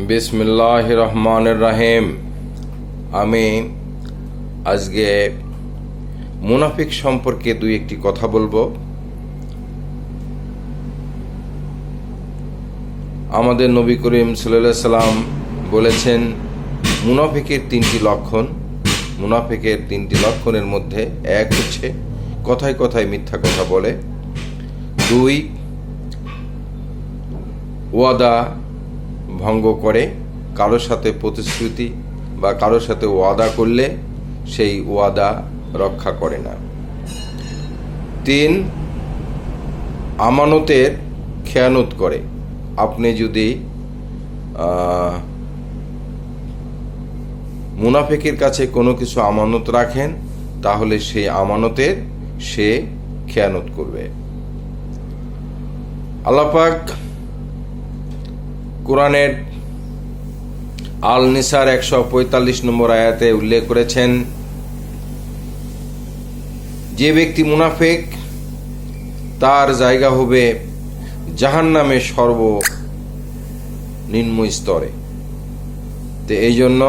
বিসমিল্লাহির রহমানির রহিম। আমি আজকে মুনাফিক সম্পর্কে দুই একটি কথা বলবো। আমাদের নবী করিম সাল্লাল্লাহু আলাইহি সাল্লাম বলেছেন, মুনাফিকের তিনটি লক্ষণ। মুনাফিকের তিনটি লক্ষণের মধ্যে এক হচ্ছে কথায় কথায় মিথ্যা কথা বলে, দুই ওয়াদা ভঙ্গ করে, কারোর সাথে প্রতিশ্রুতি বা কারোর সাথে ওয়াদা করলে সেই ওয়াদা রক্ষা করে না, তিন আমানতের খেয়ানত করে। আপনি যদি মুনাফিকের কাছে কোনো কিছু আমানত রাখেন, তাহলে সেই আমানতের সে খেয়ানত করবে। আল্লাহ পাক কোরআনের আল নিসার 145 নম্বর আয়াতে উল্লেখ করেছেন, যে ব্যক্তি মুনাফিক তার জায়গা হবে জাহান্নামের সর্বনিম্ন স্তরে। তো এই জন্য